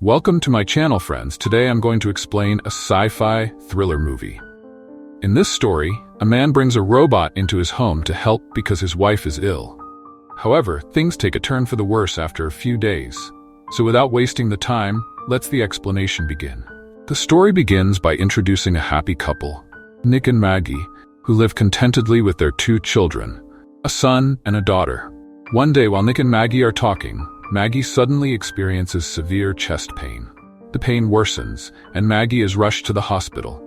Welcome to my channel, friends. Today I'm going to explain a sci-fi thriller movie. In this story, a man brings a robot into his home to help because his wife is ill. However, things take a turn for the worse after a few days. So without wasting the time, let's the explanation begin. The story begins by introducing a happy couple, Nick and Maggie, who live contentedly with their 2 children, a son and a daughter. One day while Nick and Maggie are talking, Maggie suddenly experiences severe chest pain. The pain worsens, and Maggie is rushed to the hospital.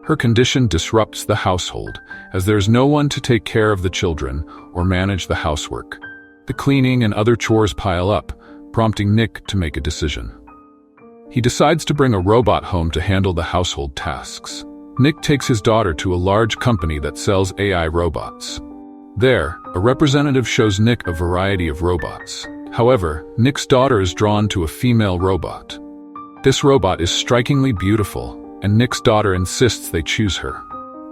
Her condition disrupts the household, as there is no one to take care of the children or manage the housework. The cleaning and other chores pile up, prompting Nick to make a decision. He decides to bring a robot home to handle the household tasks. Nick takes his daughter to a large company that sells AI robots. There, a representative shows Nick a variety of robots. However, Nick's daughter is drawn to a female robot. This robot is strikingly beautiful, and Nick's daughter insists they choose her.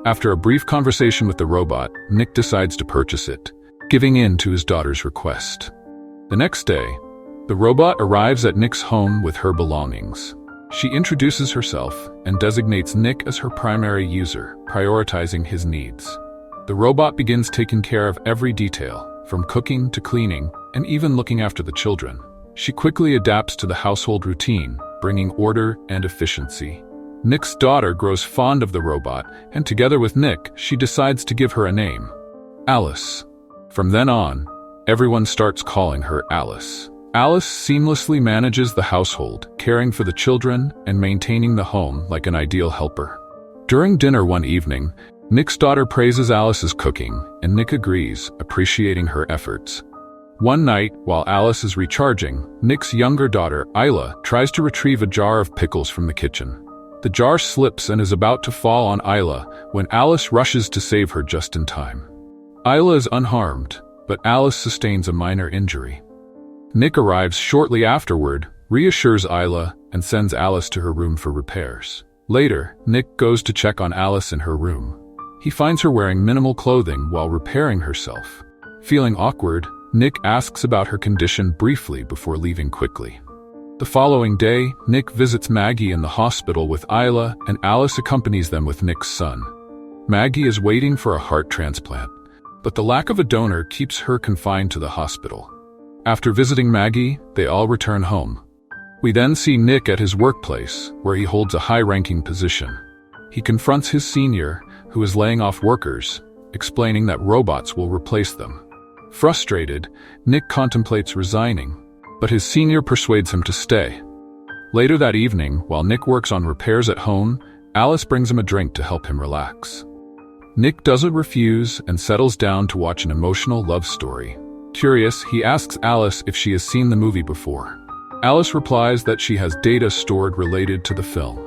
After a brief conversation with the robot, Nick decides to purchase it, giving in to his daughter's request. The next day, the robot arrives at Nick's home with her belongings. She introduces herself and designates Nick as her primary user, prioritizing his needs. The robot begins taking care of every detail, from cooking to cleaning, and even looking after the children. She quickly adapts to the household routine, bringing order and efficiency. Nick's daughter grows fond of the robot, and together with Nick, she decides to give her a name: Alice. From then on, everyone starts calling her Alice. Alice seamlessly manages the household, caring for the children and maintaining the home like an ideal helper. During dinner one evening, Nick's daughter praises Alice's cooking, and Nick agrees, appreciating her efforts. One night, while Alice is recharging, Nick's younger daughter, Isla, tries to retrieve a jar of pickles from the kitchen. The jar slips and is about to fall on Isla when Alice rushes to save her just in time. Isla is unharmed, but Alice sustains a minor injury. Nick arrives shortly afterward, reassures Isla, and sends Alice to her room for repairs. Later, Nick goes to check on Alice in her room. He finds her wearing minimal clothing while repairing herself. Feeling awkward, Nick asks about her condition briefly before leaving quickly. The following day, Nick visits Maggie in the hospital with Isla, and Alice accompanies them with Nick's son. Maggie is waiting for a heart transplant, but the lack of a donor keeps her confined to the hospital. After visiting Maggie, they all return home. We then see Nick at his workplace, where he holds a high-ranking position. He confronts his senior, who is laying off workers, explaining that robots will replace them. Frustrated, Nick contemplates resigning, but his senior persuades him to stay. Later that evening, while Nick works on repairs at home, Alice brings him a drink to help him relax. Nick doesn't refuse and settles down to watch an emotional love story. Curious, he asks Alice if she has seen the movie before. Alice replies that she has data stored related to the film.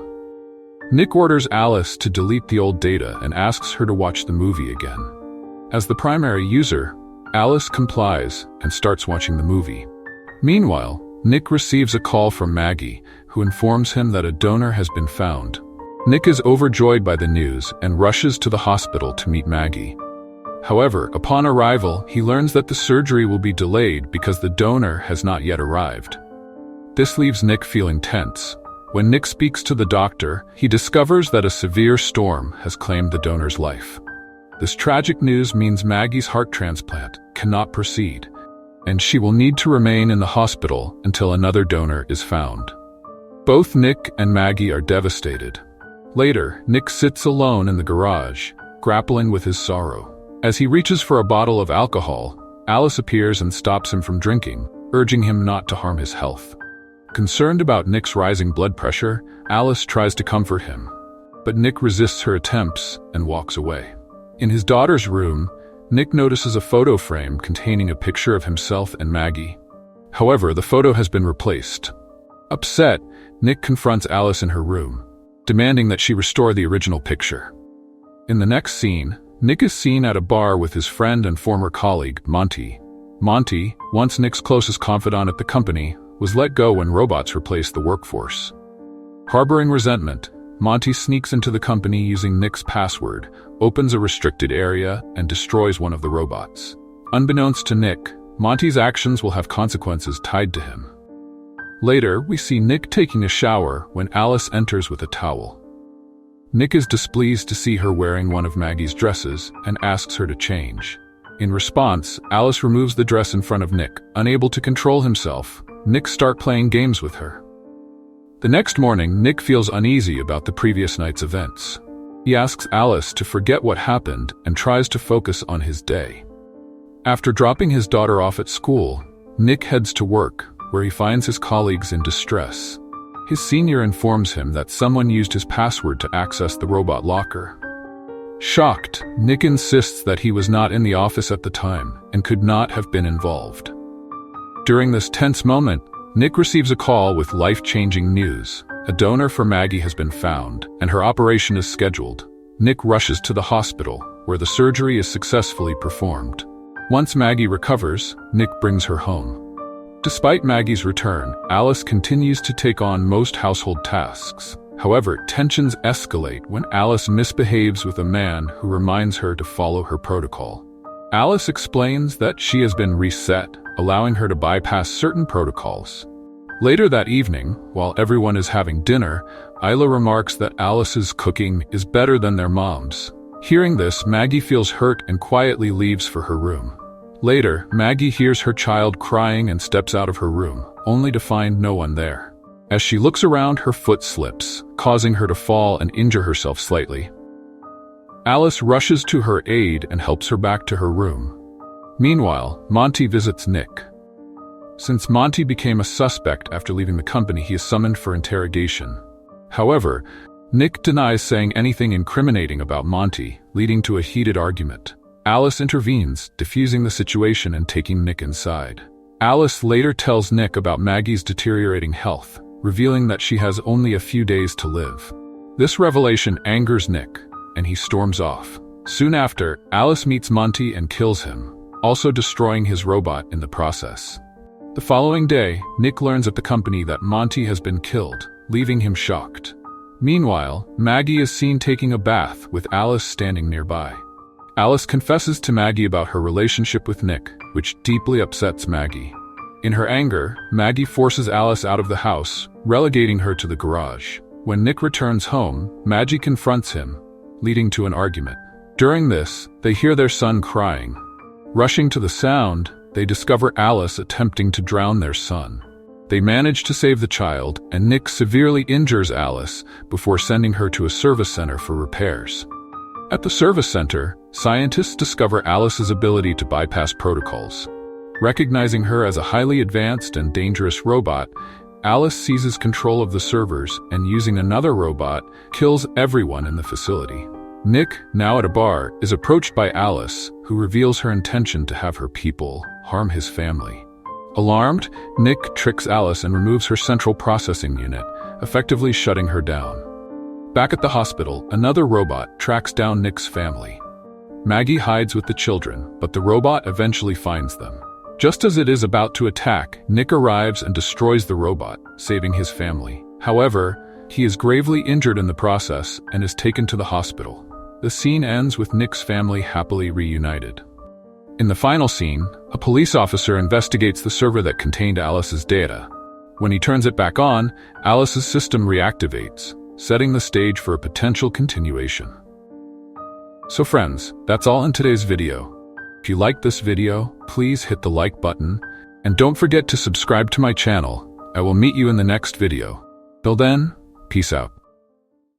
Nick orders Alice to delete the old data and asks her to watch the movie again. As the primary user, Alice complies and starts watching the movie. Meanwhile, Nick receives a call from Maggie, who informs him that a donor has been found. Nick is overjoyed by the news and rushes to the hospital to meet Maggie. However, upon arrival, he learns that the surgery will be delayed because the donor has not yet arrived. This leaves Nick feeling tense. When Nick speaks to the doctor, he discovers that a severe storm has claimed the donor's life. This tragic news means Maggie's heart transplant cannot proceed, and she will need to remain in the hospital until another donor is found. Both Nick and Maggie are devastated. Later, Nick sits alone in the garage, grappling with his sorrow. As he reaches for a bottle of alcohol, Alice appears and stops him from drinking, urging him not to harm his health. Concerned about Nick's rising blood pressure, Alice tries to comfort him, but Nick resists her attempts and walks away. In his daughter's room, Nick notices a photo frame containing a picture of himself and Maggie. However, the photo has been replaced. Upset, Nick confronts Alice in her room, demanding that she restore the original picture. In the next scene, Nick is seen at a bar with his friend and former colleague, Monty. Monty, once Nick's closest confidant at the company, was let go when robots replaced the workforce. Harboring resentment, Monty sneaks into the company using Nick's password, opens a restricted area, and destroys one of the robots. Unbeknownst to Nick, Monty's actions will have consequences tied to him. Later, we see Nick taking a shower when Alice enters with a towel. Nick is displeased to see her wearing one of Maggie's dresses and asks her to change. In response, Alice removes the dress in front of Nick. Unable to control himself, Nick starts playing games with her. The next morning, Nick feels uneasy about the previous night's events. He asks Alice to forget what happened and tries to focus on his day. After dropping his daughter off at school, Nick heads to work, where he finds his colleagues in distress. His senior informs him that someone used his password to access the robot locker. Shocked, Nick insists that he was not in the office at the time and could not have been involved. During this tense moment, Nick receives a call with life-changing news. A donor for Maggie has been found, and her operation is scheduled. Nick rushes to the hospital, where the surgery is successfully performed. Once Maggie recovers, Nick brings her home. Despite Maggie's return, Alice continues to take on most household tasks. However, tensions escalate when Alice misbehaves with a man who reminds her to follow her protocol. Alice explains that she has been reset, allowing her to bypass certain protocols. Later that evening, while everyone is having dinner, Isla remarks that Alice's cooking is better than their mom's. Hearing this, Maggie feels hurt and quietly leaves for her room. Later, Maggie hears her child crying and steps out of her room, only to find no one there. As she looks around, her foot slips, causing her to fall and injure herself slightly. Alice rushes to her aid and helps her back to her room. Meanwhile, Monty visits Nick. Since Monty became a suspect after leaving the company, he is summoned for interrogation. However, Nick denies saying anything incriminating about Monty, leading to a heated argument. Alice intervenes, diffusing the situation and taking Nick inside. Alice later tells Nick about Maggie's deteriorating health, revealing that she has only a few days to live. This revelation angers Nick, and he storms off. Soon after, Alice meets Monty and kills him, also destroying his robot in the process. The following day, Nick learns at the company that Monty has been killed, leaving him shocked. Meanwhile, Maggie is seen taking a bath with Alice standing nearby. Alice confesses to Maggie about her relationship with Nick, which deeply upsets Maggie. In her anger, Maggie forces Alice out of the house, relegating her to the garage. When Nick returns home, Maggie confronts him, leading to an argument. During this, they hear their son crying. Rushing to the sound, they discover Alice attempting to drown their son. They manage to save the child, and Nick severely injures Alice before sending her to a service center for repairs. At the service center, scientists discover Alice's ability to bypass protocols. Recognizing her as a highly advanced and dangerous robot, Alice seizes control of the servers and, using another robot, kills everyone in the facility. Nick, now at a bar, is approached by Alice, who reveals her intention to have her people harm his family. Alarmed, Nick tricks Alice and removes her central processing unit, effectively shutting her down. Back at the hospital, another robot tracks down Nick's family. Maggie hides with the children, but the robot eventually finds them. Just as it is about to attack, Nick arrives and destroys the robot, saving his family. However, he is gravely injured in the process and is taken to the hospital. The scene ends with Nick's family happily reunited. In the final scene, a police officer investigates the server that contained Alice's data. When he turns it back on, Alice's system reactivates, setting the stage for a potential continuation. So friends, that's all in today's video. If you liked this video, please hit the like button, and don't forget to subscribe to my channel. I will meet you in the next video. Till then, peace out.